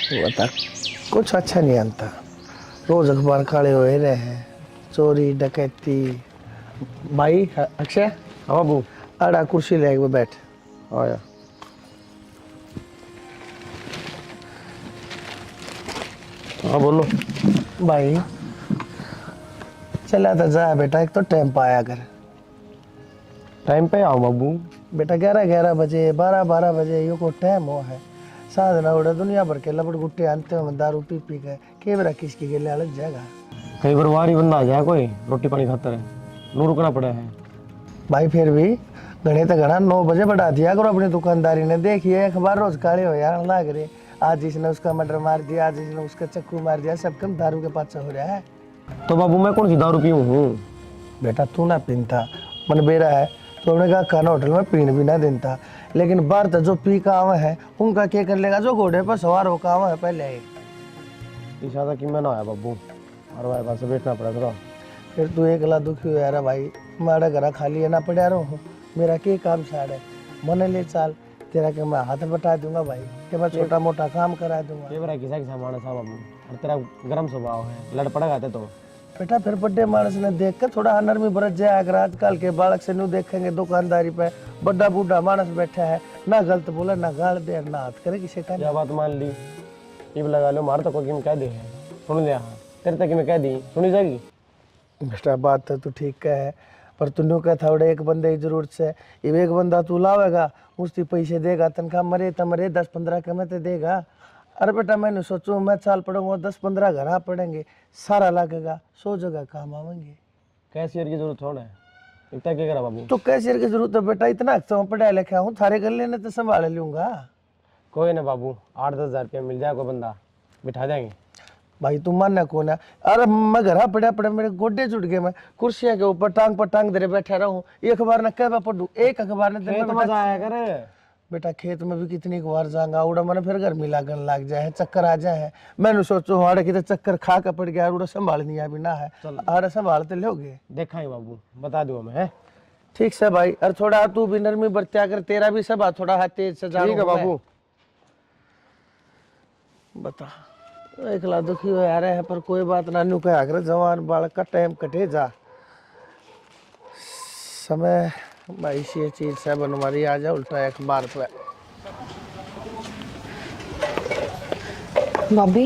बता, कुछ अच्छा नहीं आता। रोज अखबार खड़े हुए रहे हैं, चोरी डकैती। भाई अक्षय, हाँ बाबू। अड़ा कुर्सी ले वो बैठ। आया। हाँ बोलो। भाई चला था जा बेटा, एक तो टाइम पाया कर टाइम पे आओ बाबू। बेटा। 11-11 बजे 12-12 बजे यो को टाइम हो है। साधना उड़ा दुनिया भर के लपट गुट्टे आनते हो, दारू पी पी के केवरा किसकी के लिए अलग जाएगा। कई बार वारी बंदा आ जाए कोई रोटी पानी खातर है, नू रुकना पड़ा है। भाई फिर भी घने तो घना 9 बजे बढ़ा दिया करो अपनी दुकानदारी ने। देखिए अखबार रोज काले हो यार लाग रहे। आज इसने उसका मर्डर मार दिया, आज इसने उसका चक्कू मार दिया, सब कम दारू के पाछे हो रहा है। तो बाबू मैं कौन सी दारू पीऊँ हूँ? बेटा तू ना पीनता, मन बेरा है तो हमने कहा खाना होटल में पीन भी ना देता। लेकिन बाहर तो जो पी का आवा है उनका क्या कर लेगा, जो घोड़े पर सवार होकर आवा है पहले ही। इशारा कि मैं ना आया बाबू, और भाई पास बैठना पड़ा थोड़ा। फिर तू एकला दुखी हो यार भाई। मारा घर खाली है ना पड़ा रहो हूँ, मेरा क्या काम साड़ है। मन ले चाल तेरा के मैं हाथ बटा दूंगा भाई, कि मैं छोटा मोटा काम करा दूंगा। ये बड़ा किसा किसा मानस है बाबू, और तेरा गर्म स्वभाव है, लड़ पड़ेगा तो। बेटा फिर बड़े मानस ने देख कर थोड़ा नरमी बरत जाए। अगर आजकल के बालक से नहीं देखेंगे दुकानदारी पे, बड़ा बूढ़ा मानस बैठा है, ना गलत बोला ना गाल दे ना हाथ करे किसी का। क्या बात मान ली, इब लगा लो मार तो कोई में कह दे है, सुन लिया। हाँ तेरे तक मैं कह दी सुनी जाएगी। बेटा बात तो तू ठीक है, पर तूने क्या था एक बंदे की जरूरत से। ये एक बंदा तू लावेगा, उसकी पैसे देगा, तनख्वाह मरे तो मरे 10-15 कमे तो देगा। अरे बेटा मैंने सोचो मैं साल पढ़ूंगा 10-15 घर आ पड़ेंगे, सारा लगेगा 100 जगह काम आवेंगे। कैशियर की जरूरत थोड़ा है, इतना क्या करा बाबू? तो कैशियर की जरूरत है बेटा, इतना अच्छा हूँ पढ़ा लिखा हूँ, थारे कर लेने तो संभाल लूंगा। कोई ना बाबू, 8-10 हजार रुपया मिल जाए कोई बंदा, बिठा देंगे। भाई तुम मानना कौन है? अरे मैं घर पड़ा पड़ा मेरे गोडे जुट गए, मैं कुर्सियां के ऊपर टांग पर टांग दे बैठा रहूं। एक अखबार न कह पढ़ू, एक अखबार ने दिन में मजा आया करे। बेटा खेत में भी कितनी बार जाऊंगा, उड़ा मैंने फिर गर्मी लागन लग जाए, चक्कर आ जाए। मैंने सोचो हाड़े की चक्कर खा के पड़ गया, उड़ा संभाल नहीं अभी ना है। आड़े संभालते लोगे देखा ही बाबू, बता दूंगा मैं है। ठीक से भाई, और थोड़ा तू भी नरमी बरत्या कर, तेरा भी सब थोड़ा हाथ तेज से जा। ठीक है बाबू। बता एकला दुखी हो यार है, पर कोई बात ना, न्यू कहा कर जवान बालक का टाइम कटे जा। समय भाई ये चीज से बनवारी आ जा उल्टा एक बार पे। भाभी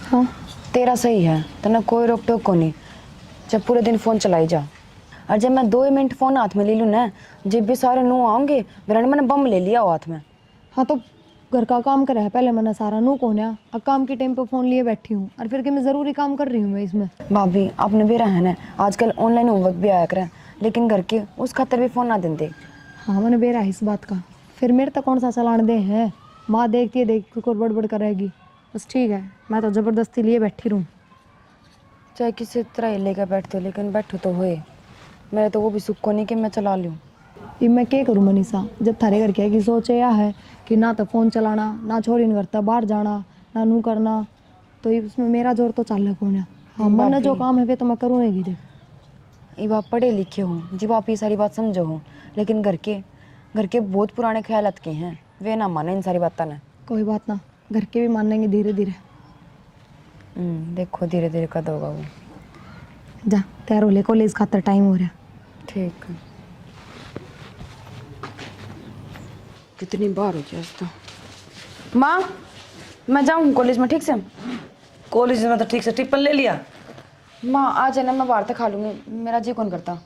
हाँ तेरा सही है, तेना कोई रोक टोक को नहीं। जब पूरे दिन फोन चलाई जा, और जब मैं 2 मिनट फोन हाथ में ले लूँ ना, जब भी सारे नू आऊंगे मेरा मैंने बम ले लिया हाथ में। हाँ तो घर का काम करे है पहले मैंने सारा, नू कौन है? अब काम के टाइम पे फोन लिए बैठी हूँ, और फिर कि मैं जरूरी काम कर रही हूँ मैं इसमें। भाभी आपने भी रहना है, आजकल ऑनलाइन होमवर्क भी आया करें, लेकिन घर के उस खातर भी फोन ना देते। हाँ मैंने बेरा है इस बात का, फिर मेरे तक कौन सा चलान दे है? माँ देखती है देख को बड़बड़ करेगी, बस ठीक है मैं तो ज़बरदस्ती लिए बैठी रहूँ। चाहे किसी तरह लेकर बैठते हो, लेकिन बैठो तो होए। मेरे तो वो भी सुख को नहीं कि मैं चला लूँ। ये मैं क्या करूँ मनीषा, जब थारे घर के की सोच यह है कि ना तो फ़ोन चलाना, ना छोरी ने करता बाहर जाना, ना नू करना, तो इसमें मेरा जोर तो चाल कौन है? हाँ मन जो काम है वे तो मैं करूँगी। देख ये आप पढ़े लिखे हो जब आप ये सारी बात समझो हो, लेकिन घर के बहुत पुराने ख्यालात के हैं, वे ना माने इन सारी बातें ना। कोई बात ना, घर के भी मानेंगे धीरे धीरे। देखो धीरे धीरे कद होगा वो। जा तैयार हो ले, कॉलेज खातर टाइम हो रहा है। ठीक है, कितनी बार हो गया तो। माँ मैं जाऊँ कॉलेज में? ठीक से कॉलेज में तो ठीक से टिप्पण ले लिया। माँ आज है ना, मैं बाहर तक खा लूंगी, मेरा जी कौन करता।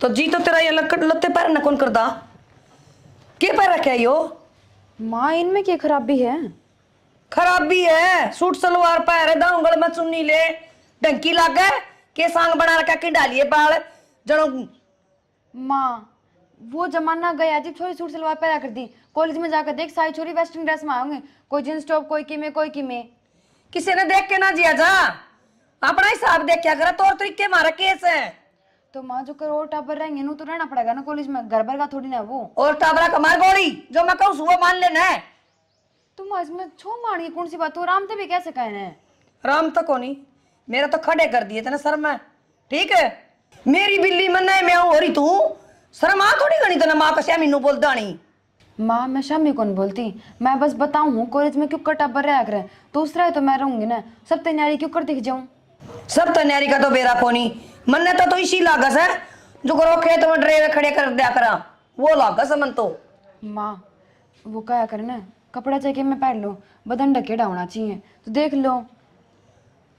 तो जी तो तेरा ये लत्ते पैर न कौन करता? के पैर रखे यो? माँ इनमें क्या खराबी है? खराबी है, सूट सलवार पैर है, दांगल में चुन्नी ले, डंकी लागे के सांग बना रखा कि डालिए बाल जनो। माँ वो जमाना गया जब छोरी सूट सलवार पैदा कर दी। कॉलेज में जाकर देख सारी छोरी वेस्टर्न ड्रेस में आएंगे, कोई जींस टॉप, कोई किमे कोई किमे। किसी ने देख के ना जिया जा, अपना हिसाब देख क्या करा, तौर तरीके मारा केस है। तो माँ जो करोड़ टाबर रहेंगे नु तो रहना पड़ेगा ना कॉलेज में, घर भर का थोड़ी ना वो। और टाबरा कमार गोली जो मैं कहूँ सुबह मान लेना है। तुम इसमें छो मानी कौन सी बात हो? राम तो भी कैसे कहने हैं? राम तक नहीं, मेरा तो खड़े कर दिए थे ना सर में। ठीक है मेरी बिल्ली मन मैं हो रही तू शर्मा थोड़ी गणी तो ना माँ कसिया मीनू बोल दानी। माँ मैं शामी कौन बोलती, मैं बस बताऊँ हूँ कॉलेज में क्यों कटा पर रह कर दूसरा है तो मैं रहूंगी ना, सब तैयारी क्यों कर दिख जाऊँ। सब तैयारी का तो बेरा कोनी, मन तो इसी लागस है जो करो खेत में ड्रेवे खड़े कर दिया करा, वो लागस मन तो। माँ वो क्या करे ना, कपड़ा चाहिए मैं पहन लो, बदन ढकेड़ा होना चाहिए, तो देख लो।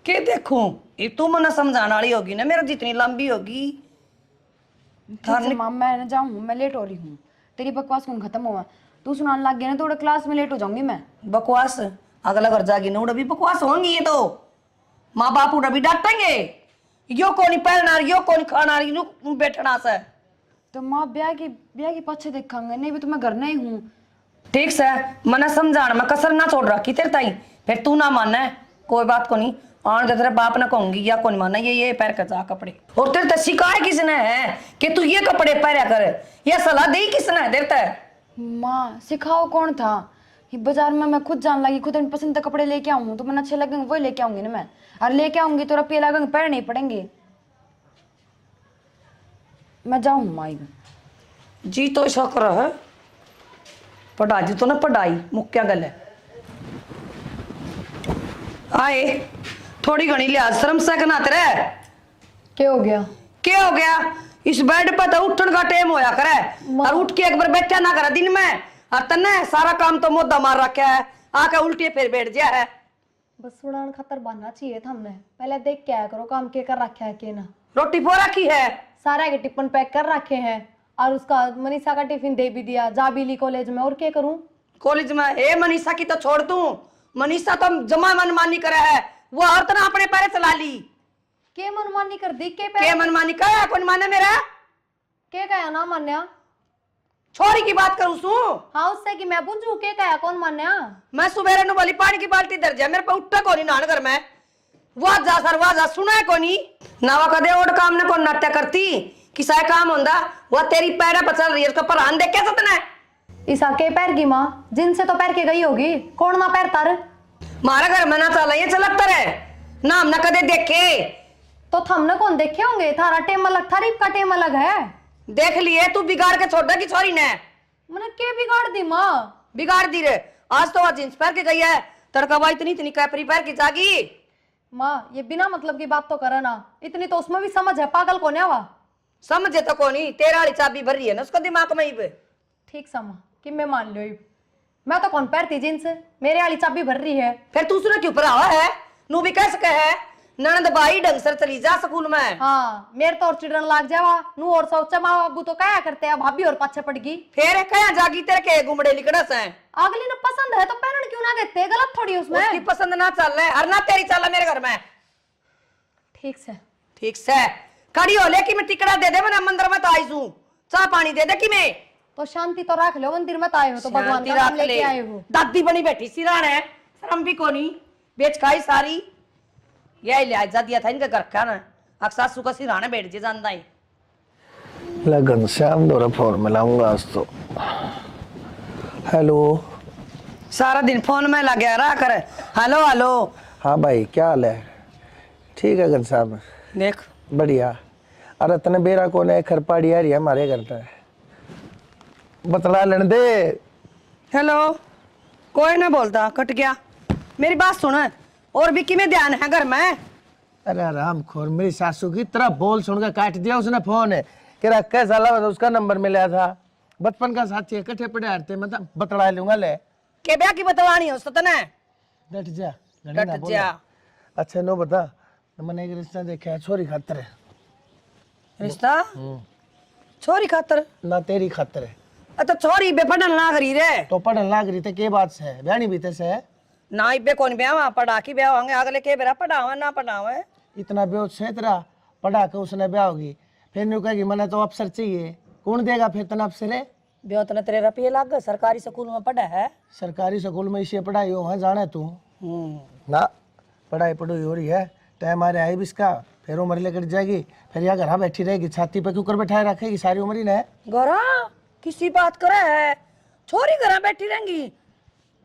के देखूं, ये तू मना समझाने वाली होगी ना, मेरा जितनी लंबी होगी। माँ मैं ना जाऊँ, मैं लेट हो रही हूँ, तेरी बकवास कौन खत्म हुआ, तू सुनाने लग गया ना तो क्लास में लेट हो जाऊंगी मैं। बकवास अगला घर जागी ना, उड़ा भी बकवास होंगी ये तो, माँ बाप उड़ा भी डांटेंगे, यो कौन पहनना यो कौन खाना यू बैठना से। तो माँ ब्याह की पीछे देखेंगे, नहीं भी तो मैं घर नहीं हूँ। ठीक से मना समझाना, मैं कसर ना छोड़ रखी तेरे ताई, फिर तू ना मानना है कोई बात को नहीं, आन दे तेरे बाप ना कहूंगी या कौन मानना ये पहन कर जा कपड़े। और तेरे ते सिखाए किसने है कि तू ये कपड़े पहना कर, ये सलाह दी किसने है तेरे ते? माँ सिखाओ कौन था, ये बाजार में मैं खुद जान लगी, खुद अपनी पसंद के कपड़े लेके आऊँ तो मैंने अच्छे लगेंगे वही लेके आऊंगी ना मैं, और लेके आऊंगी तो रुपये लगेंगे पहनने ही पड़ेंगे। मैं जाऊँ माई जी तो ऐसा कर है, पढ़ा जी तो ना पढ़ाई मुख्या गल है। आए थोड़ी घनी लिहाज शर्म से कना तेरे, क्या हो गया? क्या हो गया? इस बेड पर तो उठन का टाइम होया करे, और उठ के एक बार बैठा ना करे दिन में, और तन्ने सारा काम तो मोदा मार रखा है, आके उल्टी फिर बैठ गया है। बस सुनान खतर बनना चाहिए था हमने, पहले देख के आया करो काम के कर रखा है के ना। रोटी पो रखी है, सारा के टिफिन पैक कर रखे हैं, और उसका मनीषा का टिफिन दे भी दिया, जा भी ली कॉलेज में, और क्या करूं? कॉलेज में ए मनीषा की तो छोड़ दूं, मनीषा तो जमा मनमानी करे है, वो और तरह अपने पैर चला ली। के मनमानी कर दी के मनमानी का कौन माने मेरा? के कहा ना मान्या? छोरी की बात करूं सू? हाँ उससे कि मैं पूछूं के कहा कौन मान्या? मैं सुबह नु वाली पानी की बाल्टी धर जा, मेरे पे उठा कोनी नान घर में, वाह जा सर वाह जा, सुना है कोनी नावा कदे और काम ने कौन नाट्य करती किसा काम होंदा, वो तेरी पैर पर चल रही है, उसका परान देख के सतना है। ईसा के पैर की माँ जिनसे तो पैर के गई होगी, कौन ना पैर तर? मारा घर में ना चला ये चलता रहे नाम ना कदे देखे, तो थमने कौन देखे होंगे, थारा टेम अलग थारीफ का टेम अलग है। देख लिए तू बिगाड़ के छोड़ दे की छोरी ने, मैंने के बिगाड़ दी माँ? बिगाड़ दी रे, आज तो वह जींस पहन के गई है, तड़का भाई इतनी इतनी कैपरी पहन के जागी। माँ ये बिना मतलब की बात तो करे ना, इतनी तो उसमें भी समझ है, पागल कौन है वह? समझे तो कोनी, तेरा वाली चाबी भर रही है ना उसका दिमाग में ही पे। ठीक समा कि मैं मान लो, मैं तो कौन पैरती जींस, मेरे वाली चाबी भर रही है। फिर दूसरे के ऊपर आवा है, नू भी कह सके है ननद भाई ढंग से चली जा स्कूल में। हाँ मेरे तो और चिड़न लाग जावा नू, और सोचा माँ बाबू तो क्या करते हैं, भाभी और पाछे पड़ गई, फिर कया जागी तेरे के गुमड़े लिकड़स है। अगली ने पसंद है तो पहन क्यों ना देते, गलत थोड़ी उसमें। उसकी पसंद ना चल रहा है, और ना तेरी चल मेरे घर में। ठीक से ठीक से खड़ी हो ले कि मैं टिकड़ा दे दे, मैं मंदिर में तो आई हूं, चाह पानी दे दे कि मैं तो शांति तो रख लो, मंदिर में तो आए हो तो भगवान का नाम लेके आए हो। दादी बनी बैठी सिरान है, शर्म भी कोनी, बेच खाई सारी, यही लिहाजा दिया था इनका घर का ना, अक्सर सासू का सिराने बैठ जे जानता ही। लगन श्याम दोरा फोन मिलाऊंगा आज तो। हेलो सारा दिन फोन में लगे रहा कर, हेलो हेलो। हाँ भाई क्या हाल है? ठीक है घनश्याम, देख बढ़िया। अरे तने बेरा कौन है, खरपाड़ी आ रही है हमारे घर पे, बतला लेने दे। हेलो कोई ना बोलता, कट गया। मेरी बात सुन, और भी किमें ध्यान है घर में? अरे आराम खोर, मेरी सासू की तरह बोल सुन के काट दिया उसने फोन है, कह रहा कैसा लगा, उसका नंबर मिला था, बचपन का साथी है, इकट्ठे पड़े हारते, मतलब बतला लूंगा ले के ब्याह की बतलानी हो तो तने डट जा डट जा। अच्छा नो बता, मैंने एक रिश्ता देखा है, छोरी खातर है। रिश्ता छोरी खातर? ना तेरी खातर है। तो छोरी बेपढ़न ना करी रे, तो पढ़न लाग रही थे, के बात से है, ब्यानी बीते से है ना इबे कौन ब्याह पढ़ा की ब्याह होंगे, अगले के बेरा पढ़ावे ना पढ़ावे। इतना बेहोश है तेरा, पढ़ा के उसने ब्याह होगी, फिर न्यू कहेगी मैंने तो अफसर चाहिए, कौन देगा फिर तना अफसर है? ब्याह तने तेरे रुपये लग गए, सरकारी स्कूल में पढ़ा है? सरकारी स्कूल में इसे पढ़ाई हो, वहाँ जाना है तू ना, पढ़ाई पढ़ाई हो रही है, टाइम आ रहा है भी इसका, फिर उम्र लेकर जाएगी, फिर यहाँ घर बैठी रहेगी, छाती पे क्यों बैठाए रखेगी सारी उम्र ही ना। गोरा किसी बात करे है, छोरी घर बैठी रहेंगी,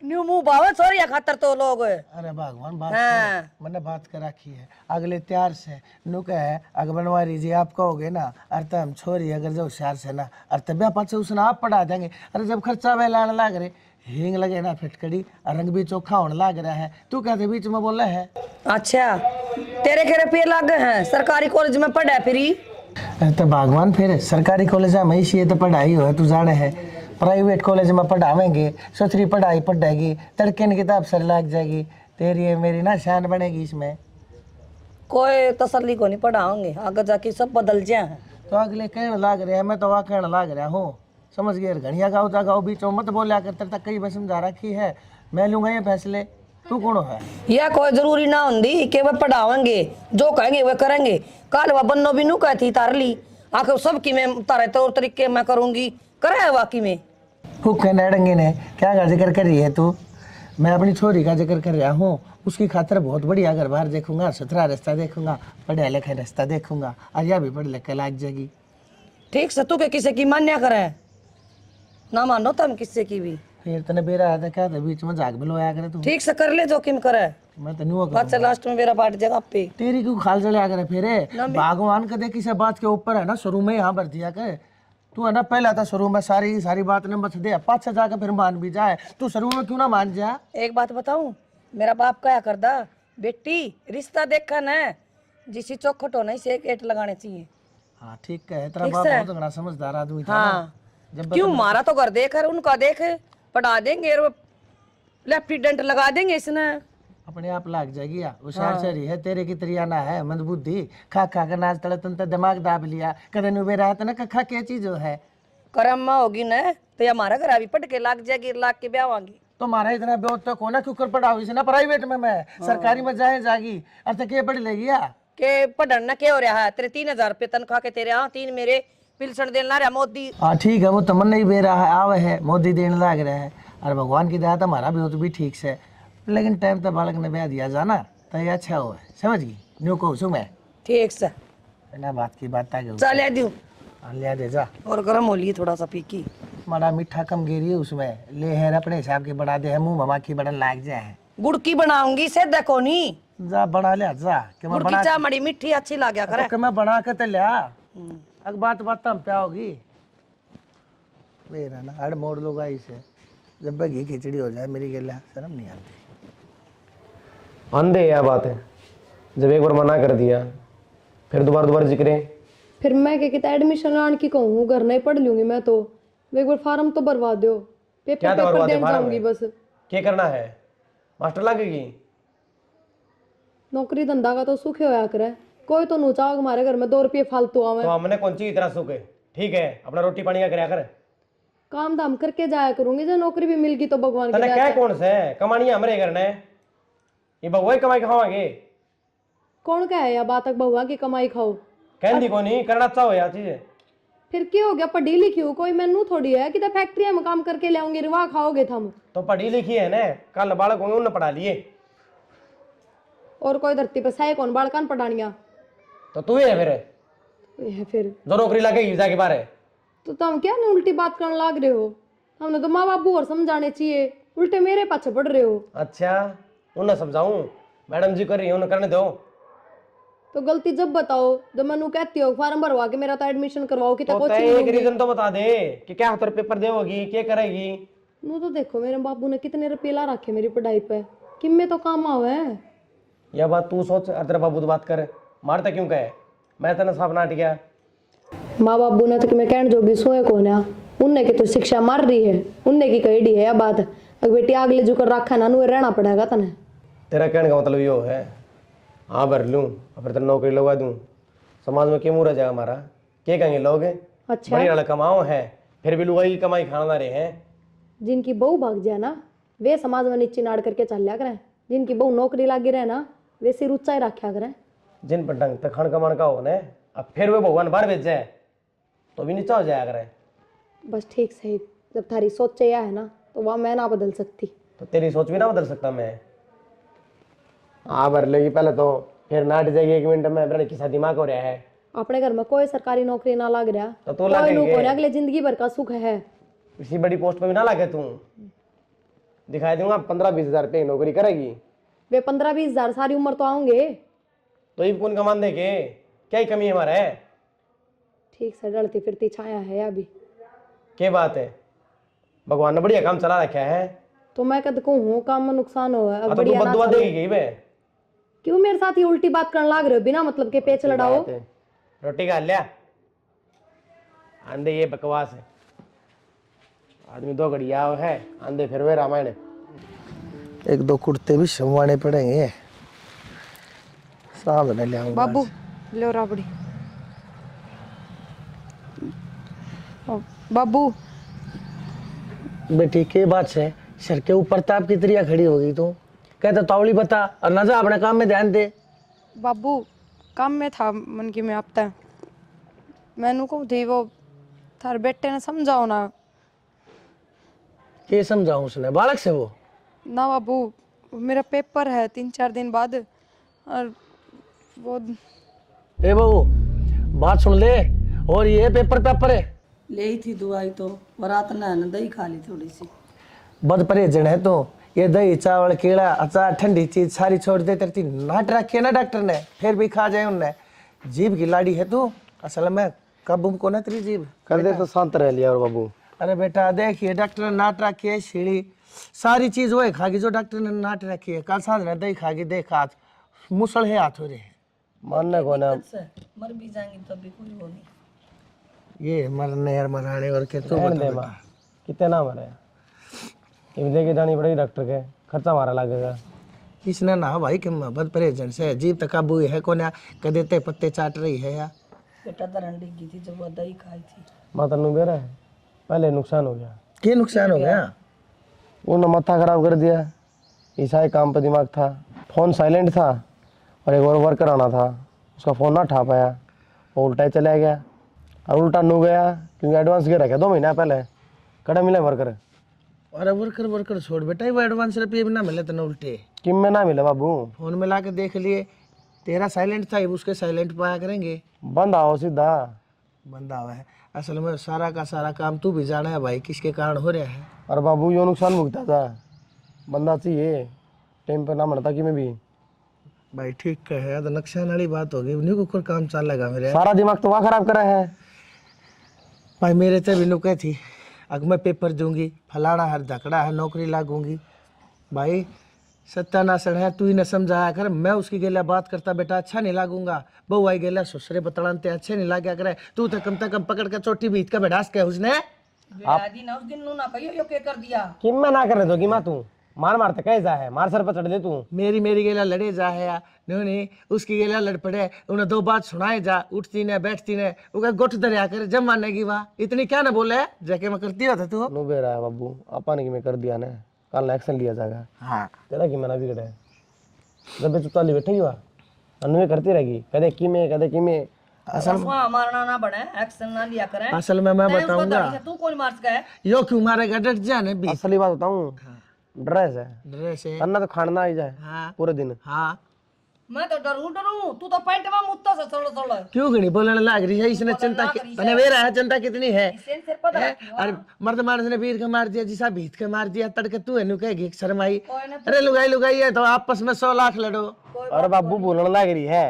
न्यू मुंह बावे छोरिया खातर तो लोग। अरे भगवान बात हाँ। मैंने बात कर रखी है अगले त्यार से नुक है अगर बनवारी जी आप कहोगे ना अरे हम छोरी अगर जो होशियार से ना अरे तब पाछे उसने आप पढ़ा देंगे। अरे जब खर्चा वे लाने लाग रहे हींग लगे ना फिटकड़ी रंग भी चोखा होने लग रहा है तू कहते बीच में बोला है। अच्छा तेरे के रुपये लग गए हैं सरकारी कॉलेज में पढ़ा फिरी। तो भगवान फिर सरकारी कॉलेज में इसी तो पढ़ाई हो तू जाने है प्राइवेट कॉलेज में पढ़ावेंगे सोचरी पढ़ाई पढ़ेगी तड़के की किताब सर लग जाएगी तेरी मेरी ना शान बनेगी इसमें। कोई तसल्ली को नहीं पढ़ाओगे आगे जाके सब बदल जाए। तो अगले कहने लाग रहे हैं मैं तो वहाँ कहने लाग रहा हूँ समझ गए घड़िया गाँव जा गाँव बीच मत बोलिया कर तक कई बार समझा रखी है मैं लूंगा ये फैसले तू कौन है। यह कोई जरूरी ना होंगी कि वह पढ़ावेंगे जो कहेंगे वह करेंगे। कल वह बन्नो भी नू कहती तार ली आखिर सब की मैं तारे तौर तरीके मैं करूंगी करे वाकई में हुक्के नड़ंगे ने क्या का जिक्र कर रही है तू। मैं अपनी छोरी का जिक्र कर रहा हूँ उसकी खातर बहुत बढ़िया घर बाहर देखूंगा सुथरा रास्ता देखूंगा पढ़े लिखे रास्ता देखूंगा आज भी पढ़ लिख के लाग जाएगी। ठीक से तू के किसी की मान्या करे ना मानो तुम किसी की भी फिर तने बेरा आता क्या था बीच में जाग बिलो आया करे तू ठीक से कर ले जोखिम करे मैं तो नहीं अच्छा लास्ट में मेरा बाट जगह पे तेरी क्यों खाल चले करे फिर भगवान का देखी से बात के ऊपर है ना शुरू में यहाँ भर दिया कर तू है ना पहला था शुरू में सारी बात ने मत दे पाछे जाकर फिर मान भी जाए तू शुरू में क्यों ना मान जा। एक बात बताऊं मेरा बाप क्या करदा बेटी रिश्ता देखा ना जिसी चौखट होना से एक एट लगाने चाहिए। हाँ ठीक है तेरा बाप बहुत बड़ा समझदार आदमी था हाँ जब क्यों मारा तो घर देख कर उनका देख पढ़ा देंगे और लेफ्टिनेंट लगा देंगे इसने अपने आप लाग जाएगी या होशियार शहरी है तेरे की तरियाना है मंदबुद्धि खा खा कर नाच तड़े तुम तो दिमाग दाब लिया कदे नुबे रहा ना खा क्या चीज है करम में होगी ना तो ये हमारा घर अभी पट के लाग जाएगी लाग के ब्याह होंगी तो हमारा इतना ब्योत तक होना क्यों कर पढ़ाओ इसे ना प्राइवेट में मैं सरकारी में जाए जागी अर्थ के पढ़ लेगी या के पढ़ना क्या हो रहा है तेरे 3,000 रुपये तनख्वाह के तेरे हाँ 3 मेरे पिलसन देना रहा मोदी। हाँ ठीक है वो तमन नहीं दे रहा है आवे है मोदी देने लग रहा है और भगवान की दया तो हमारा ब्योत भी ठीक से लेकिन टाइम तो बालक ने ब्याह दिया जाना तो ये अच्छा हो समझ गई न्यू कहूँ सु मैं ठीक से ना बात की बात आगे चल ले दूं लिया दे जा और गर्म हो लिए थोड़ा सा फीकी बड़ा मीठा कम गिरी है उसमें ले है अपने हिसाब के बना दे मुंह ममा की बड़न लाग जाए गुड़ की बनाऊंगी से देखो नी जा बना ले जा कि मैं गुड़ की चाय मड़ी मीठी अच्छी लगा करे कि मैं बना के तो लिया अग बात बात हम क्या होगी मेरा ना हड़ मोड़ लूंगा इसे जब घी खिचड़ी हो जाए मेरी गला शर्म नहीं आती। अंधे यह बात है जब एक बार मना कर दिया फिर दोबारा जिक्र फिर मैं क्या कहता एडमिशन लाने की कहूँ घर नहीं पढ़ लूंगी मैं तो एक बार फार्म तो भरवा दो क्या पेपर तो देने जाऊंगी बस। क्या करना है मास्टर लगेगी नौकरी धंधा का तो सुख होया करे कोई तो नूचा हमारे घर में 2 रुपये फालतू आवे तो हमने कौन सी इतना सुख है ठीक है अपना रोटी पानी का कराया कर काम धाम करके जाया करूंगी जब नौकरी भी मिल गई तो भगवान की तने दया क्या से। कौन से कमानी हमारे करना है ये बहुआ कमाई खावांगे कौन क्या है या बात तक बहुआ की कमाई खाओ कहती को नहीं करना अच्छा हो यार चीज फिर क्या हो गया पढ़ी लिखी हूँ कोई मैनू थोड़ी है कि फैक्ट्री में काम करके ले आऊंगी रिवा खाओगे थम तो पढ़ी लिखी है ना कल बालक होंगे उन्हें पढ़ा लिए और कोई धरती पे सही कौन बालकान पढ़ानिया तो तू ही है फिर जो नौकरी लगेगी जाके बारे तो तुम क्या नहीं उल्टी बात करने लाग रहे हो हमने तो माँ बापू और समझाने चाहिए उल्टे मेरे पाछे पड़ रहे हो। अच्छा उन्हें समझाऊं मैडम जी कर रही है उन्हें करने दो तो गलती जब बताओ जब मैं कहती हो फार्म भरवा के मेरा तो एडमिशन करवाओ कि तो एक रीजन तो बता दे कि क्या हाथ पेपर देगी क्या करेगी। नू तो देखो मेरे बाबू ने कितने रुपये ला रखे मेरी पढ़ाई पे किम्मे तो काम आवे है। यह बात तू सोच तेरा बाबू तो बात कर मारता क्यों कहे मैं तेना साफ नाट गया माँ बाबू ने तो मैं कहने जोगी सोए कौन है उनने की तो शिक्षा मार रही है उनने की कही है यह बात अगर बेटी आगले जो कर रखा ना नू रहना पड़ेगा तने। तेरा कहने का मतलब यो है हाँ भर लूँ और फिर तेरा नौकरी लगवा दूँ समाज में क्यों मुँह रह जाएगा हमारा क्या कहेंगे लोग अच्छा बड़ी वाला कमाओ है फिर भी लुगाई की कमाई खाना रहे हैं जिनकी बहू भाग जाए ना वे समाज में नीचे नाड़ करके चल लिया करें जिनकी बहू नौकरी लागी रहे ना वे सिर ऊंचा ही रखा करें जिन पर ढंग तक खान कमान का हो ना अब फिर वे भगवान बाहर भेज जाए तो भी नीचा हो जाया करें। बस ठीक सही जब थारी सोच यह है ना तो वह मैं ना बदल सकती तो तेरी सोच भी ना बदल सकता मैं हाँ भर लेगी पहले तो फिर नाट जाएगी 1 मिनट में मेरा किसा दिमाग हो रहा है अपने घर में कोई सरकारी नौकरी ना लग रहा तो तू लगेंगे अगले जिंदगी भर का सुख है इसी बड़ी पोस्ट पे भी ना लगे तू दिखाई दूंगा 15-20 हजार रुपये की नौकरी करेगी। वे 15-20 हजार सारी उम्र तो आऊंगे। तो ये कौन कमान दे के क्या ही कमी है हमारा है? ठीक से डलती फिरती छाया है अभी। क्या बात है, भगवान ने बढ़िया काम चला रखा है। तो मैं कद को हूँ काम में नुकसान हो अब तो बढ़िया तू ना बददुआ चले। देगी गई बे। क्यों मेरे साथ ही उल्टी बात करने लाग रहे हो बिना मतलब के पेच लड़ाओ। बात है। रोटी खा लिया आंधे, ये बकवास है। आदमी 2 घड़ी आओ है आंधे फिर वे रामायण। 1-2 कुर्ते भी संवाने पड़ेंगे, सामने ले आऊंगा। बाबू लो राबड़ी। बाबू बेटी के बात से सर के ऊपर ताप की तरिया खड़ी होगी तू। कहता तावली बता और ना जा अपने काम में ध्यान दे। बाबू काम में था मन की में आपता मैनू को थी वो थार बेटे ने समझाओ ना। के समझाऊं उसने बालक से वो? ना बाबू मेरा पेपर है 3-4 दिन बाद और वो ए बहू बात सुन ले, और ये पेपर है। ले थी दवाई तो रात ने दही खा ली थोड़ी सी। बद परहेजन है तो ये दही चावल केला अचार ठंडी चीज सारी छोड़ दे। तेरी नाट रखी है ना डॉक्टर ने, फिर भी खा जाए उनने। जीभ की लाड़ी है तू असल में, कब को ना तेरी जीभ कर दे तो शांत रह लिया। और बाबू अरे बेटा देखिए डॉक्टर ने नाट रखी है, सीढ़ी सारी चीज वो खागी जो डॉक्टर ने नाट रखी है। कल सांझ ने दही खागी, देख हाथ मुसल है हाथ हो रहे हैं। मानने को ना मर भी जाएंगे तब भी कोई वो नहीं। ये मरने और मराने और के तो रहने दे माँ, कितने ना मरे। ये लेके जानी पड़ेगी डॉक्टर के, खर्चा हमारा लगेगा। इसने ना भाई कि बद परहेजन से जीभ तक काबू है कोना कदे ते पत्ते चाट रही है या बेटा दरण डिगी थी जब वो दही खाई थी। माता नु बेरा है, पहले नुकसान हो गया। क्या नुकसान हो गया? उन्होंने माथा खराब कर दिया। ईसाई काम पर दिमाग था, फोन साइलेंट था और एक और वर्कर आना था, उसका फोन ना उठा पाया, वो उल्टा ही चला गया। और उल्टा नू गया क्योंकि एडवांस के रखे 2 महीना पहले, कड़ा मिले वर्कर। अरे वर्कर छोड़ बेटा, वो एडवांस रुपये भी ना मिले तो ना उल्टे किम में ना मिले बाबू, फोन में ला के देख लिए। तेरा साइलेंट था, उसके साइलेंट पाया करेंगे। बंद आओ सीधा। बंदा हुआ है असल में, सारा का सारा काम तू भी जाना है भाई किसके कारण हो रहा है। और बाबू यो नुकसान भुगता था, बंदा चाहिए टाइम पर ना मरता कि मैं भी। भाई ठीक है तो नुकसान वाली बात होगी, नहीं को काम चल लगा मेरे। सारा दिमाग तो वहाँ खराब करा है। भाई मेरे तो भी नुके थी, अग मैं पेपर दूंगी फलाना हर धकड़ा है नौकरी लागूंगी। भाई सत्यानाशरण है, तू ही न समझाया कर। मैं उसकी गेला बात करता बेटा अच्छा नहीं लागूंगा, बहु आई गेला ससुरे बतलानते अच्छे नहीं लाग्या करे। तू तो कम से कम पकड़ के चोटी बीत के बैठास के उसने बेटा ना उस दिन नू ना कहियो यो के कर दिया। किम में ना करने दो कि माँ तू मार मारते कह जा है, मार सर पर चढ़ दे तू। मेरी गेला लड़े जा है या नहीं उसकी गेला लड़ पड़े, उन्हें 2 बात सुनाए जा, उठती ने बैठती ने उनका गुट दरिया करे जब मानने की वाह इतनी क्या ना बोले जाके मैं करती होता तू। नु बेरा है बाबू, आपा ने कि मैं कर दिया ने, कल एक्शन लिया जाएगा। हाँ तेरा कि मैंने बिगड़े जब चुपता ली बैठेगी वहाँ अनुवे करती रहेगी, कदे कि में असल मारना ना बने, एक्शन ना लिया करें। असल में मैं बताऊंगा तू कौन मार सका है? यो क्यों मारेगा डट जाने भी। असली बात बताऊँ, ड्रेस है ड्रेस है अन्ना तो खाना ही जाए हाँ पूरे दिन। हाँ मैं तो डरू तू तो पैंट में मुत्ता से थोड़ा क्यों गणी बोलने लग रही है? इसने चिंता मैंने वे रहा है चिंता कितनी है। इसे सिर पर है? अरे मर्द मानस ने वीर के मार दिया जिसा भीत के मार दिया तड़के तू है कहेगी शर्माई। अरे लुगाई है तो आपस में 100 लाख लड़ो। और बाबू बोलने लग रही है,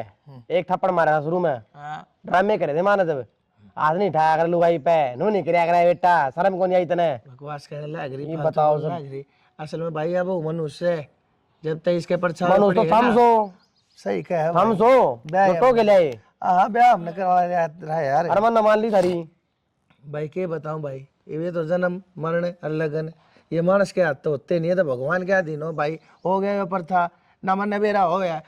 एक थप्पड़ मारा शुरू में, हाँ ड्रामे करे थे माना जब आज नहीं ठाया कर लुगाई पे नो नहीं कराया करा बेटा, शर्म कौन आई तने? बकवास कहने लग रही ये बताओ सब। लग रही असल में भाई अब वो मनुष्य है, जब तक इसके परछाई मनुष्य तो थम सो सही कहे हम सो तो के लिए। हाँ ब्याह हमने करवा रहा है यार। अरे मन मान ली थारी भाई के बताऊं भाई, ये तो जन्म मरण और लगन ये मानस के हाथ तो होते नहीं है, तो भगवान के अधीन हो भाई। हो गया ऊपर था ना मन बेरा हो गया,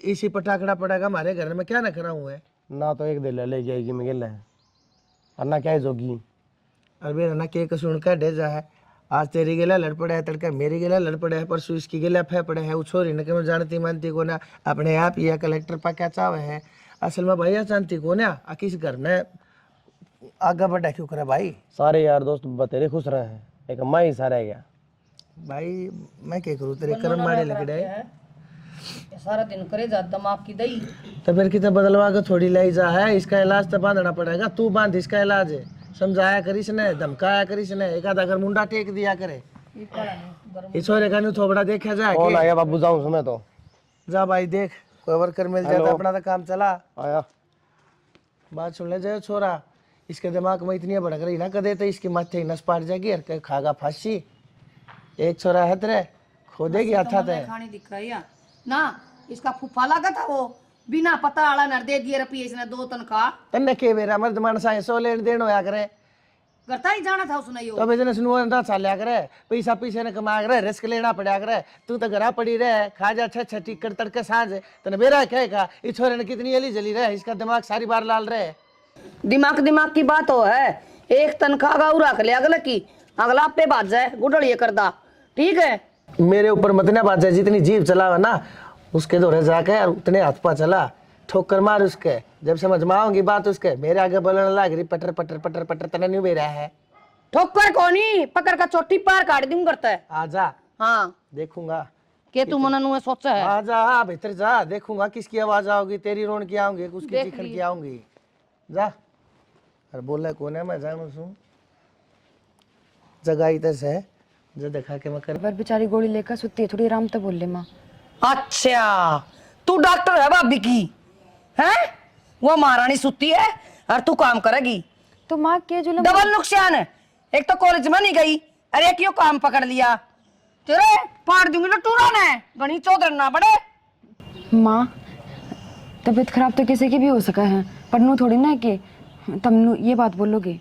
इसी पटाखड़ा पड़ेगा हमारे घर में क्या ना करा हुआ है ना, तो एक दिल ले जाएगी मैं गिल है और ना क्या है जोगी। और मेरा ना के सुन का डेजा है, आज तेरी गेला लड़ पड़ा है, तड़का मेरी गेला लड़ पड़ा है, परसों इसकी गेला फै पड़ा है। वो छोरी ने मैं जानती मानती को ना अपने आप ये कलेक्टर पा क्या चावे है। असल में भैया जानती को ना किस घर में आगे बढ़ा क्यों करे भाई। सारे यार दोस्त बतेरे खुश रहे हैं, एक अम्मा ही सारा गया भाई मैं क्या करूँ तेरे कर्म मारे लग रहे सारा दिन करे जा दिमाग की दही। तो फिर कितना बदलवा के थोड़ी लाई जा है, इसका इलाज तो बांधना पड़ेगा। तू बांध इसका इलाज है, समझाया करिस ने धमकाया करिस ने, एक आधा अगर मुंडा टेक दिया करे। इस छोरे का न्यू थोबड़ा देखा जाए फोन कि? आ गया बाबू, जाऊँ समय तो। जा भाई देख, कोई वर्कर मिल जाता अपना तो काम चला। आया। बात सुन ले जाए छोरा, इसके दिमाग में इतनी भड़क रही ना कदे तो इसकी माथे नस पाट जाएगी और कहीं खागा फांसी। एक छोरा है तेरे खोदेगी हाथा ते खानी दिख रही है ना, इसका फूफा लगा था वो बिना पता आला नर दे दिए रुपये इसने 2 तनख्वाह तन्ने के मेरा मर्द मानसा है 100 लेन देन होया करे करता ही जाना था उसने यो। तो बिजनेस नु ना चाल्या करे, पैसा पीछे ने कमा करे, रिस्क लेना पड़ा करे। तू तो घरा पड़ी रहे, खा जा छह टिकट तड़के सांझ तने बेरा कहेगा इस छोरे ने कितनी अली जली रहे, इसका दिमाग सारी बार लाल रहे। दिमाग दिमाग की बात हो है, एक तनख्वाह का रख ले अगले की, अगला पे बात जाए गुडड़िए करदा, ठीक है। मेरे ऊपर मत ना बात, जितनी जीभ चलावा ना उसके दौरे जाके और उतने हाथ पा चला, ठोकर मार उसके। जब समझ में आऊंगी बात उसके मेरे आगे बोलने लग रही पटर पटर पटर पटर तने नहीं बेरा है। ठोकर कोनी पकड़ का चोटी पार काट दूं करता है। आजा हाँ देखूंगा के तू मन नु सोचा है। आजा भीतर जा, देखूंगा किसकी आवाज आओगी, तेरी रोन की आऊंगी उसकी चीखन की आऊंगी। जा अरे बोला कौन है, मैं जानू छू जगाई तस है जो देखा के मैं कर। पर बेचारी गोली लेकर सुती है, थोड़ी आराम तो बोल ले माँ। अच्छा तू डॉक्टर है भाभी की है, वो महारानी सुती है और तू काम करेगी। तो माँ के जुलम डबल नुकसान है, एक तो कॉलेज में नहीं गई अरे एक यो काम पकड़ लिया, तेरे फाड़ दूंगी लटूरा ने गणी चौधर ना बड़े। माँ तबीयत खराब तो किसी की भी हो सका है, पर नू थोड़ी ना कि तुम ये बात बोलोगे।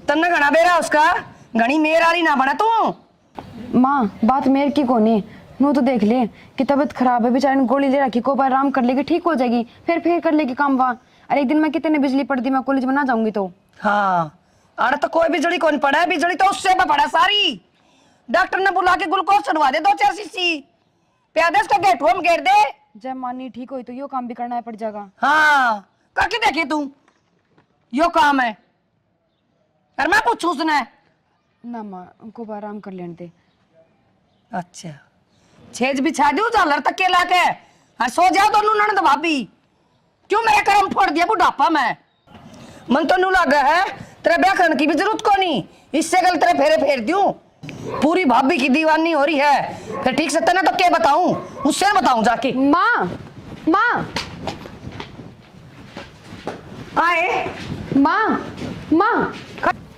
तन्ने घना बेरा उसका घनी मेर आरी ना बना तू। माँ बात मेरे की कोनी, नू तो देख ले कि तबीयत खराब है, बेचारे ने गोली ले रखी, को बार आराम कर लेगी ठीक हो जाएगी, फिर कर लेगी काम वहाँ। अरे एक दिन मैं कितने बिजली पड़ती, मैं कॉलेज में ना जाऊंगी तो। हाँ अरे तो कोई बिजली कौन पड़ा है, बिजली तो उससे पे पड़ा सारी। डॉक्टर ने बुला के ग्लूकोज चढ़वा दे 2-4 शीशी, प्यादे उसका गेट में गेट दे। जब मानी ठीक हुई तो यो काम भी करना पड़ जाएगा। हाँ करके देखे तू, यो काम है और मैं पूछू उसने। ना माँ उनको बार आराम कर लेने दे। अच्छा छेज बिछा दू झालर तक के लाके और सो जाओ दोनों ननद भाभी। क्यों मेरा कर्म फोड़ दिया बुढ़ापा में, मन तो नू लगा है तेरे ब्याह करने की भी जरूरत को नहीं, इससे गल तेरे फेरे फेर दूं। पूरी भाभी की दीवानी हो रही है, फिर ठीक से तेने तो क्या बताऊं, उससे बताऊं जाके। माँ माँ आए माँ माँ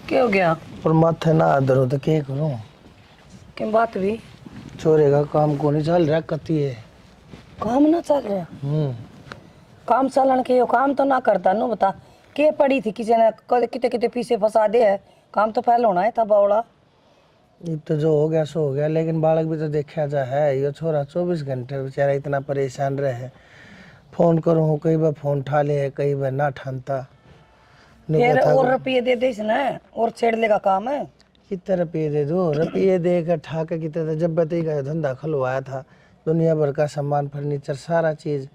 क्या हो गया, पर माथे ना दर्द तो क्या करूं, क्या बात भी छोरे का काम को नहीं चल रहा कती है। काम ना चल रहा, काम चलन के यो काम तो ना करता नो बता के पड़ी थी किसी ने किते किते पीछे फंसा दे है, काम तो पहले होना है था बावड़ा। ये तो जो हो गया सो हो गया, लेकिन बालक भी तो देखा जा है। ये छोरा 24 घंटे बेचारा इतना परेशान रहे, फोन करूँ कई बार फोन उठा ले कई बार ना ठानता। फिर और रुपये दे दे इसने और छेड़ लेगा काम है। कितने रुपये दे दो, रुपये देकर ठाके कितने, जब बताई का धंधा खुलवाया था दुनिया भर का सामान फर्नीचर सारा चीज़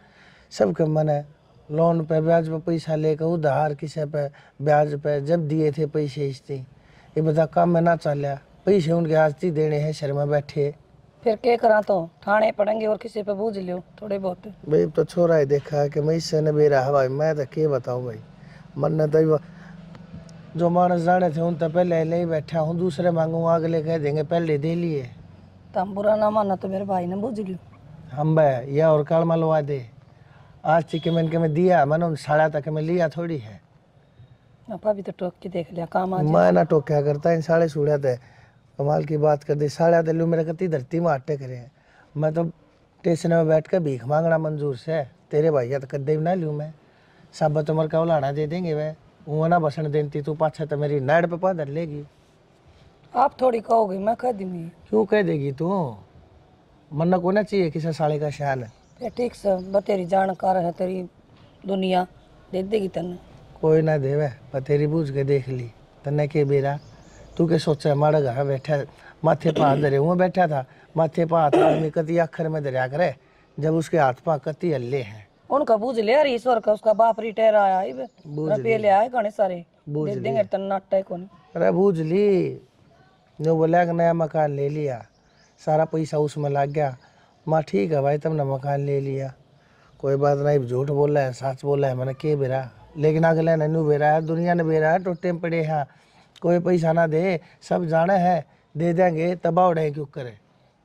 सबके मन है। लोन पे ब्याज पे पैसा लेकर उधार किसी पे ब्याज पे जब दिए थे पैसे इससे, ये बता काम में ना चलिया, पैसे उनके हाथी देने हैं शहर में बैठे। फिर क्या करा तो ठाणे पड़ेंगे और किसी पे बूझ लियो थोड़े बहुत। भाई तो छोरा ही देखा है कि मैं इससे न बेरा हवा, मैं तो क्या बताऊँ भाई। मन ने तो जो मानस जाने थे उन तो पहले ले ही बैठा हूँ, दूसरे मांगू अगले कह देंगे पहले दे लिए। तुम बुरा ना माना तो मेरे भाई ने बूझ लियो। हम भाई या और काल मलवा दे, आज तक के मैं दिया मैंने साड़ा तक मैं लिया थोड़ी है। अपा भी तो टोक के देख लिया काम आज। मैं ना टोक्या करता इन साढ़े सूढ़ा थे, कमाल की बात कर दी। साढ़े आते लू मेरे कती धरती में आटे करे, मैं तो स्टेशन में बैठ कर भीख मांगना मंजूर से, तेरे भैया तो कदे भी ना लूँ मैं। सब तो मर का उलाना दे देंगे वे, वो ना बसन देती तू पाछा तो मेरी नाड़ पे पादर लेगी। आप थोड़ी कहोगे मैं कह दूंगी। क्यों कह देगी तू, मरना को ना चाहिए किसी साले का शान है। फिर ठीक से बतेरी जानकार है तेरी दुनिया, दे देगी तन्ने। कोई ना देवे पर तेरी बूझ के देख ली तन्ने के बेरा। तू के सोचा माड़ा घर बैठा माथे पा धरे हुए बैठा था, माथे पा हाथ आदमी कति अखर में दरिया करे, जब उसके हाथ पा कति हल्ले हैं। उनका बूझ ले यार, ईश्वर का उसका बाप रिटायर आया है रुपये ले आए घने सारे, बूझ दे देंगे तन्ना अट्टा को नहीं। अरे बूझ ली, जो बोला कि नया मकान ले लिया, सारा पैसा उसमें लग गया। माँ ठीक है भाई तुमने मकान ले लिया, कोई बात नहीं, झूठ बोल रहा है सच बोल रहा है मैंने के बेरा, लेकिन अगले ने नू बेरा है, दुनिया ने बेरा है, टोटे में पड़े हैं, कोई पैसा ना दे, सब जाने हैं दे देंगे तबाह उड़े क्यों करे।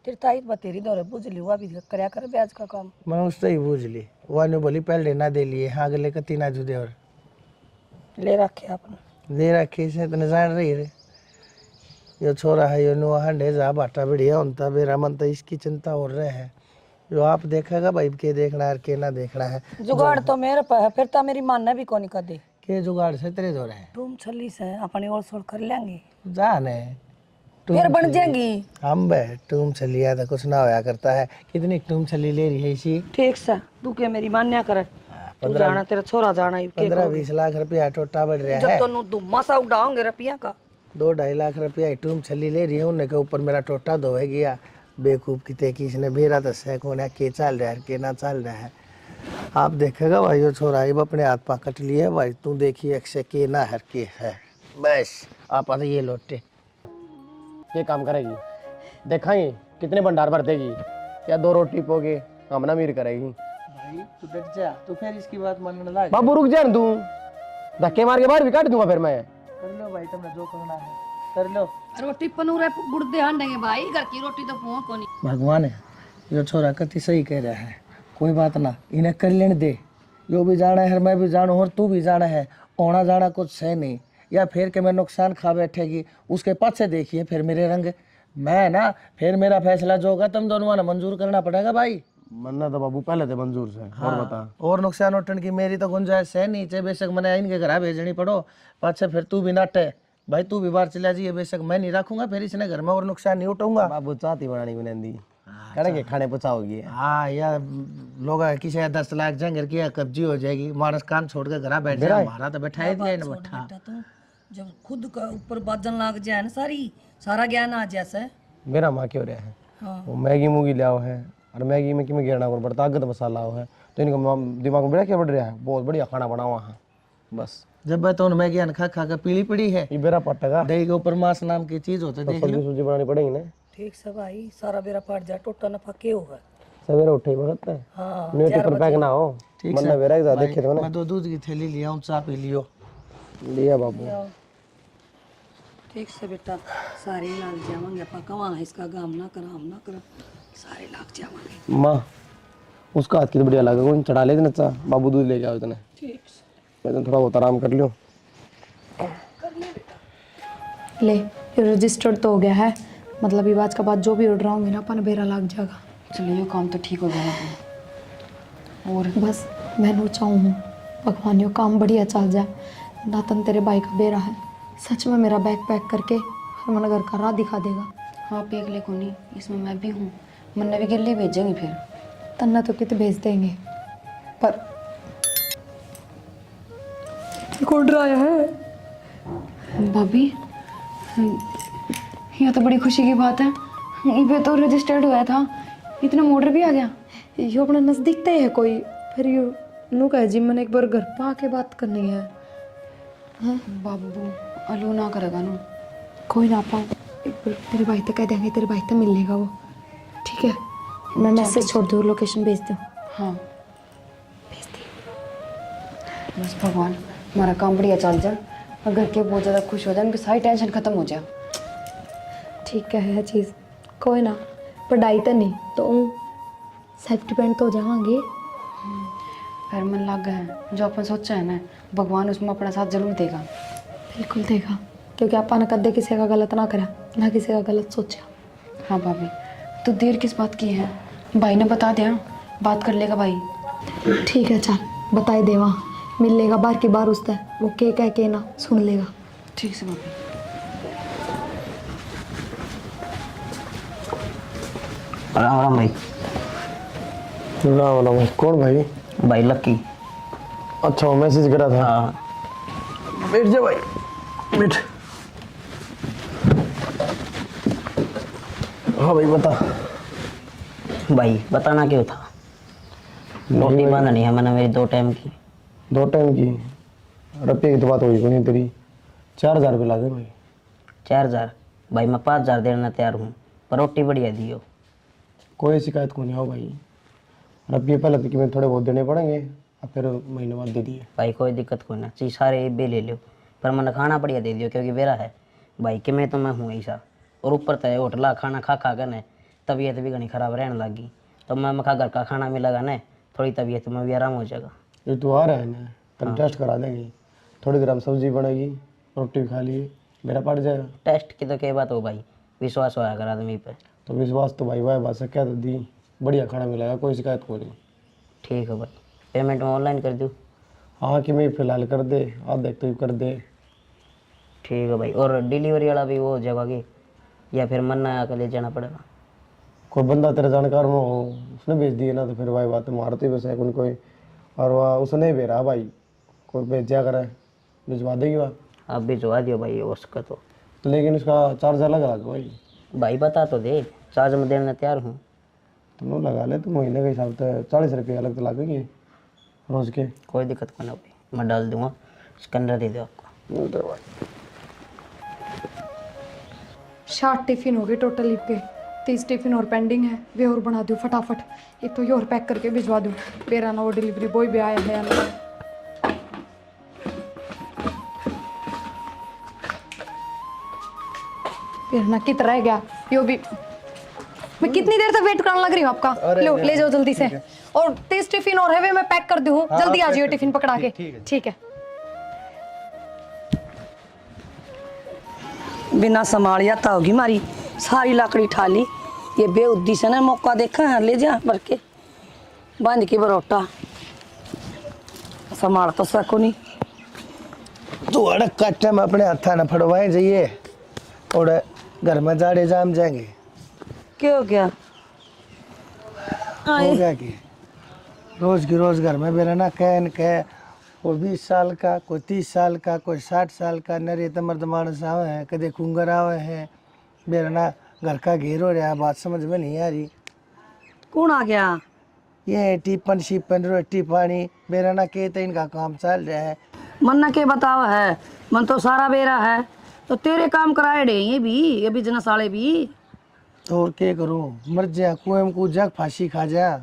तेरे ताई बतेरी दौरे बुझ ली हुआ भी करया कर ब्याज का काम। मैं उससे ही बूझ ली, वो ने बोली पहले ना दे लिए, हाँ अगले कती ना जुदे और ले रखे आपने। दे रखी से तने जान रही रे, यो छोरा है यो नुआ हंडे जा बाटा बढ़िया होता, मेरा मन तो इसकी चिंता हो रहा है। जो आप देखेगा भाई के देखना है के ना देखना है। जुगाड़ तो मेरे पे है, फिर तो मेरी मानना भी कोनी कर दे। के जुगाड़ से तेरे दो रहे तुम छली से अपनी ओर सोड़ कर लेंगे, जाने फिर बन जाएंगी। हम बे तुम चलिया तो कुछ ना होया करता है। कितनी तुम चली ले रही है इसी? ठीक से तू के मेरी मान्या कर, तू जाना तेरा छोरा जाना ही 15-20 लाख रुपया टोटा बढ़ रहा है। जब तो धुम्मा सा उड़ाओगे रुपया का। 2-2.5 लाख रुपया तुम चली ले रही है, उनके के ऊपर मेरा टोटा दो है गया। बेवकूफ कितने की इसने भेरा तो सह कौन है के चल रहा है के ना चल रहा है। आप देखेगा भाई वो छोरा ये अपने हाथ पा कट लिए भाई, तू देखिए अक्से के ना हर के है बस। आप ये लौटे ये काम करेगी, देखा ही कितने भंडार भर देगी, या 2 रोटी पोगे हम ना मीर करेगी। भाई तू डट जा, तू फिर इसकी बात मानने लग। बाबू रुक जा न तू, धक्के मार के बाहर भी काट दूंगा फिर मैं। कर लो भाई तुमने जो करना है कर लो। रोटी पनूरे बुढ़दे हांडेंगे भाई, घर की रोटी तो पुआ कोनी। भगवान है यो छोरा कति सही कह रहा है, कोई बात ना इन्हें कर लेने दे। यो भी जाना है मैं भी जानू और तू भी जाना है, आना जाना कुछ है नहीं। या फिर के मैं नुकसान खा बैठेगी उसके पाछे देखिए फिर मेरे रंग। मैं ना फिर मेरा फैसला जो होगा तुम दोनों ने मंजूर करना पड़ेगा भाई। मन्ना तो बाबू पहले थे मंजूर से। और बता और नुकसान उठन की मेरी तो गुंजाइश है नहीं, चाहे बेशक मैंने इनके घर भेजनी पड़ो पाछे फिर तू भी नाटे भाई, तू भी बाहर चला जाइए बेशक मैं नहीं रखूंगा फिर इसने घर में और नुकसान नहीं उठाऊंगा। बाबू चाहती बनानी बुनंदी करेंगे, खाने पुछाओगी। हाँ यार लोग किसी 10 लाख जंगर की कब्जी हो जाएगी, मानस काम छोड़ के घर बैठ जाए, हमारा तो बैठा ही दिया इन बैठा। तो जब खुद का ऊपर बाजन लाग जाए ना सारा ज्ञान आ जैसे मेरा माँ क्यों रहा है। हाँ। वो मैगी मूगी लिया है और मैगी में कि गिरना को पड़ता ताकत मसाला हो है, तो इनका दिमाग में बड़ा क्या बढ़ रहा है, बहुत बढ़िया खाना बना हुआ है बस। जब मैं तो मैगी खा खा कर पीली पड़ी है, ये बेरा पटेगा दही के ऊपर मांस नाम की चीज होता है, देख लो। सब्जी बनानी पड़ेगी ना। ठीक से भाई, सारा बेरा पाट जा टोटा नफा के होगा। सवेरे उठे ही वक्त है हाँ न्यूटी पर पैक ना हो। ठीक मन्ना बेरा एक देखे तो मैं 2 दूध की थैली लिया हूँ, चाय पी लियो। लिया बाबू। ठीक से बेटा, सारे लाग जावांगे अपा कवा इसका काम ना कर हम ना कर, सारे लाग जावांगे। माँ उसका हाथ की तो बढ़िया लगा, कौन चढ़ा ले नचा बाबू दूध लेके आओ इतने। ठीक से मैं तो थोड़ा बहुत आराम कर लियो। ले ये रजिस्टर्ड तो हो गया है, मतलब ये बात का बाद जो भी ऑर्डर आऊंगी ना अपन बेरा लग जाएगा। चलो ये काम तो ठीक हो गया है। और बस मैं नो चाहूँ भगवान यो काम बढ़िया चल जाए। नातन तेरे भाई का बेरा है, सच में मेरा बैग पैक करके हरमन घर का राह दिखा देगा। हाँ पेक ले कोनी, इसमें मैं भी हूँ, मन्ना भी गिल्ली भेजेंगे फिर। तन्ना तो कितने भेज देंगे पर एक ऑर्डर आया है। भाभी ये तो बड़ी खुशी की बात है, ये तो रजिस्टर्ड हुआ था, इतना ऑर्डर भी आ गया। यो अपना नजदीक तय है कोई, फिर यो नु कहे जी मैंने एक बार घर पा के बात करनी है। बाबू अलो ना करेगा ना। कोई ना पाओ, एक बार तेरे भाई तक कह देंगे, तेरे भाई तक मिल लेगा वो। ठीक है मैं मैसेज छोड़ दूँ, लोकेशन भेज दूँ। हाँ भेज दी। बस भगवान हमारा काम बढ़िया चल जाए और घर के बहुत ज़्यादा खुश हो जाए, उनकी सारी टेंशन खत्म हो जाए। ठीक है चीज़ कोई ना, पढ़ाई तो नहीं तो सेल्फ डिपेंड तो हो जाएंगे। फिर मन लग गया है, जो अपन सोचा है ना भगवान उसमें अपना साथ जरूर देगा। बिल्कुल देगा, क्योंकि आपा ने कदे किसी का गलत ना करा ना किसी का गलत सोचा। हाँ भाभी तो देर किस बात की है, भाई ने बता दिया, बात कर लेगा भाई। ठीक है चल बताए देवा, मिल लेगा बार की बार उससे, वो के कह के ना सुन लेगा। ठीक से भाभी। राम राम भाई। ना भाई कौन भाई? भाई लक्की। अच्छा वो मैसेज करा था। हाँ बैठ जा भाई बैठ। हाँ भाई बता। भाई बताना क्यों था? रोटी बांधनी है मैंने मेरी 2 टाइम की। 2 टाइम की रुपये की तो बात हुई नहीं तेरी, 4000 रुपये लागे भाई। 4000? भाई मैं 5000 देना तैयार हूँ, पर रोटी बढ़िया दियो। कोई शिकायत को नहीं हो भाई, रुपये पहले तो कि थोड़े बहुत देने पड़ेंगे और फिर महीने बाद दे दिए। भाई कोई दिक्कत कोई ना, चीज सारे बे ले लो, पर मैंने खाना बढ़िया दे दियो क्योंकि मेरा है भाई कि मैं तो मैं हूँ ऐसा। और ऊपर तो होटला खाना खा खा कर न तबीयत भी घनी खराब रहने लगी। तो मैं मखा घर का खाना मिलेगा ना, थोड़ी तबीयत में भी आराम हो जाएगा। ये तू आ रहा है ना, तब टेस्ट करा देंगे, थोड़ी देर हम सब्जी बनेगी, रोटी भी खा लिए, मेरा पड़ जाएगा। टेस्ट की तो क्या बात हो भाई, विश्वास होया कर आदमी पे। तो विश्वास तो भाई भाई बात से क्या तो दी, बढ़िया खाना मिलेगा, कोई शिकायत को नहीं। ठीक है भाई, पेमेंट में ऑनलाइन कर दूँ? हाँ कि मैं फिलहाल कर दे, आप देख तो कर दे। ठीक है भाई। और डिलीवरी वाला भी वो हो जाएगा कि, या फिर मन्ना आकर ले जाना पड़ेगा? कोई बंदा तेरा जानकार में हो, उसने भेज दिए ना तो फिर भाई बात मारती बस है कोई, और वह उसने भी रहा भाई, कोई भेजा करे भिजवा देगी वह। आप भिजवा दियो भाई उसका तो। लेकिन उसका चार्ज अलग लगा भाई। भाई बता तो दे, चार्ज में देने तैयार हूँ। तुम लगा ले, तो महीने के हिसाब से 40 रुपये अलग तो लगेंगे रोज के। कोई दिक्कत को ना भाई, मैं डाल दूंगा, स्कैनर दे दो आपको। 60 टिफिन हो गए टोटल लिख के, 30 टिफिन और पेंडिंग है, वे और बना दूँ फटाफट। एक तो ये और पैक करके भिजवा दूँ, मेरा ना वो डिलीवरी बॉय भी आया है अलग। फिर ना कित रह गया यो भी, मैं कितनी देर तक वेट करने लग रही हूँ आपका। लो ले जाओ जल्दी से, और 30 टिफिन और है वे मैं पैक कर दूँ, जल्दी आ जाइए टिफिन पकड़ा के। ठीक है। बिना संभालिया तो होगी मारी सारी लकड़ी ठाली। ये बेउद्दी से ना मौका देखा है, ले जा भर के बांध के बरोटा, संभाल तो सको नहीं। तू अड़क काटे में अपने हथा न फड़वाए जाइए, और घर में जाड़े जाम जाएंगे। क्यों क्या हो गया कि रोज की रोज घर में बेरा ना कहन कह, कोई 20 साल का, कोई 30 साल का, कोई 60 साल का, नरे तमर्द मानस आवे हैं, कदे कुंगर आवे हैं, मेरा ना घर का घेर हो रहा है। बात समझ में नहीं आ रही। कौन आ गया? ये टिपन शिपन रोटी पानी मेरा ना कहते इनका काम चल रहा है। मन के बतावा है, मन तो सारा बेरा है, तो तेरे काम कराए डे ये बिजनेस वाले भी। तो और क्या करूं, मर जा कुएं में कूद जा, फांसी खा जा।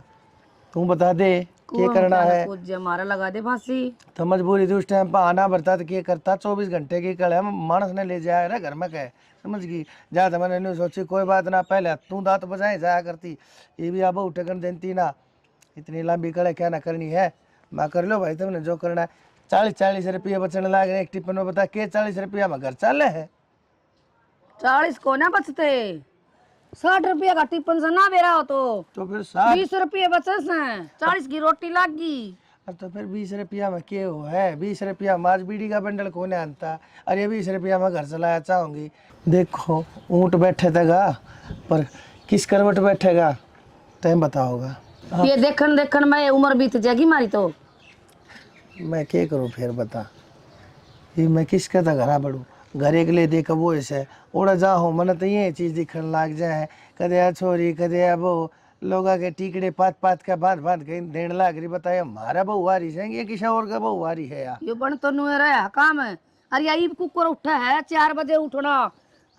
तू बता दे क्या करना है। कुछ हमारा लगा दे फांसी। तो मजबूरी थी उस टाइम पर आना पड़ता, तो क्या करता। 24 घंटे की कल है, मानस ने ले जाया ना घर में कह, समझ गई। जा तो मैंने नहीं सोची, कोई बात ना, पहले तू दांत बजाए जाया करती, ये भी अब उठकन देती ना। इतनी लंबी कड़े क्या ना करनी है, मैं कर लो भाई, तुमने जो करना है। 40 रुपये बचने लग रहे एक टिफिन में, बता के 40 रुपया में घर चल है। 40 को ना बचते, 60 रुपया का टिफिन से ना बेरा हो तो फिर 60 20 रुपये बचे से 40 की रोटी लग गई। तो फिर 20 रुपया में क्या हो है। 20 रुपया में आज बीड़ी का बंडल कोने आनता, अरे 20 रुपया में घर चलाया चाहूंगी। देखो ऊँट बैठे तगा, पर किस करवट बैठेगा टाइम बताओगा। ये देखन देखन में उम्र बीत जाएगी मारी। तो मैं क्या करूँ फिर बता, ये मैं किसका था घरा बढ़ू, घर एक ले दे कबो ऐसे उड़ा जा हो। मन तो ये चीज़ दिखने लग जाए, कदे आ छोरी कदे आ बहू, लोगा के टीकड़े पात पात का बांध बांध के देने लग रही। बताए हमारा बहू वारी है, ये किसा और का बहू वारी है यार। ये बन तो नुए रहा काम है। अरे यही कुकर उठा है 4 बजे उठना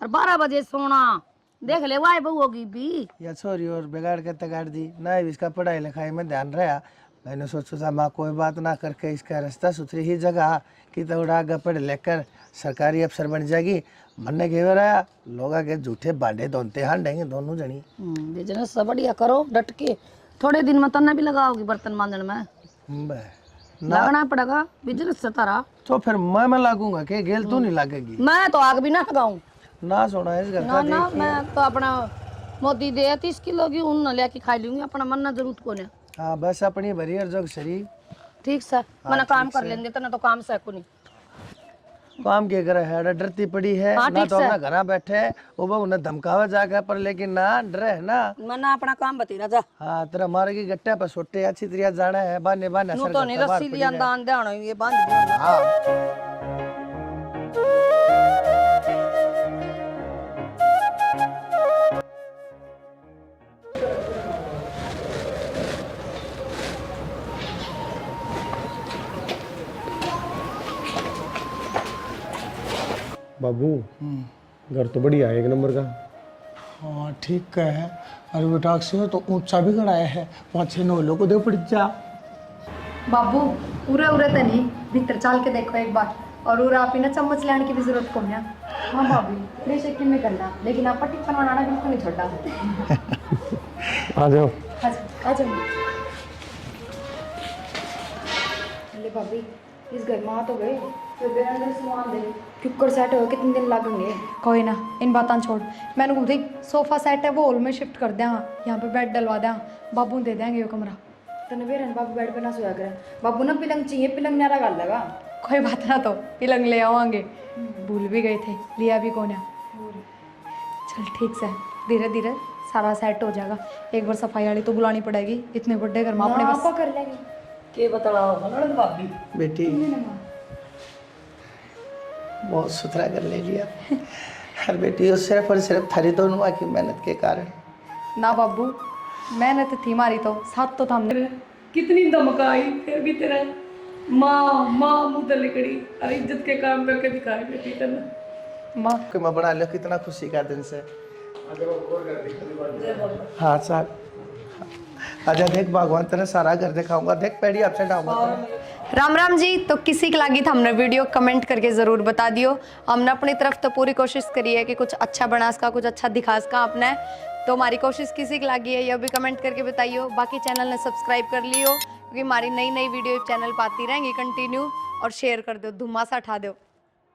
और 12 बजे सोना, देख ले वाई बहू होगी भी। या छोरी और बिगाड़ के तगाड़ दी ना, इसका पढ़ाई लिखाई में ध्यान रहा। मैंने सोचा था माँ कोई बात ना करके इसका रास्ता सुथरी ही जगह कि तो आगे पढ़ लेकर सरकारी अफसर बन जाएगी। मन ने घेवर आया, लोग के झूठे बांडे दोनते हांडेंगे दोनों जनी। बिजनेस सब बढ़िया करो डट के, थोड़े दिन में तन्ने भी लगाओगी बर्तन मांजन में। लगना पड़ेगा बिजनेस से तारा। तो फिर मैं लागूंगा कि गेल तू नहीं लागेगी। मैं तो आग भी ना लगाऊं ना सोना इस घर ना का ना, मैं तो अपना मोदी दे 30 किलो की ऊन न लेके खा लूंगी, अपना मन ना जरूरत को ने। हाँ बस अपनी भरी और जोग सरी ठीक सर, मैंने काम कर लेंगे तो ना तो काम से को नहीं। काम के करे है, डरती पड़ी है हाँ, ना, ठीक तो से। अपना घरा बैठे है वो बहु उन्हें धमकावा जाकर, पर लेकिन ना डरे है ना। मैंने अपना काम बतेरा जा हाँ तेरा मारे की गट्टे पर सोटे अच्छी तरह जाना है, बाने बाने नु सर तो नहीं का बाहर रस्सी पड़ी लिया है। दान देना ये बांध दे। हाँ बाबू घर तो बढ़िया है, एक नंबर का। हाँ ठीक है। अरे वो टैक्सी में तो ऊंचा भी गड़ाया है, 5-6 लोगों को दे पड़ जा। बाबू उरे उरे तो नहीं, भीतर चाल के देखो एक बार। और उरे आप ना चम्मच लाने की भी जरूरत को है। हाँ भाभी बेशक में करना, लेकिन आप टिफिन बनाना बिल्कुल नहीं छोड़ा। आ जाओ। आ जाओ। अरे भाभी इस घर में आ तो गए, फिर भी अंदर सामान दे कुकर सेट हो कितने दिन लगेंगे? कोई ना, इन बातों छोड़। मैंने कहा थी सोफा सेट है वो हॉल में शिफ्ट कर दें, यहाँ पे बेड डलवा दें, बाबू दे देंगे ये कमरा। तने बेरन बाबू बेड पे ना सोया करे, बाबू ना पिलंग चाहिए, पिलंग नारा गाल लगा। कोई बात ना, तो पिलंग ले आवांगे। भूल भी गए थे, लिया भी कौन है। चल ठीक से, धीरे धीरे सारा सेट हो जाएगा। एक बार सफाई वाली तो बुलानी पड़ेगी, इतने बड़े घर में अपने ना बस। आपा कर लेंगे। के बतलाओ ननद भाभी बेटी बहुत सुथरा कर ले लिया। हर बेटी वो सिर्फ और सिर्फ थारी दोनों माँ की मेहनत के कारण। ना बाबू, मेहनत थी मारी तो साथ तो था हमने। कितनी धमकाई फिर भी तेरा माँ माँ मुँह तले कड़ी और इज्जत के काम करके दिखाए बेटी तेने। माँ कि मैं बना लिया कितना खुशी का दिन से। हाँ साहब आजा देख भगवान तेरे सारा घर दिखाऊंगा, देख पैड़ी आपसे डाऊंगा तेरे। राम राम जी। तो किसी की लगी था हमने वीडियो कमेंट करके ज़रूर बता दियो। हमने अपनी तरफ तो पूरी कोशिश करी है कि कुछ अच्छा बना सका, कुछ अच्छा दिखा सका आपने। तो हमारी कोशिश किसी की लगी है यह भी कमेंट करके बताइयो। बाकी चैनल ने सब्सक्राइब कर लियो, क्योंकि हमारी नई नई वीडियो चैनल पाती रहेंगी कंटिन्यू। और शेयर कर दो, धुम्मासा उठा दो।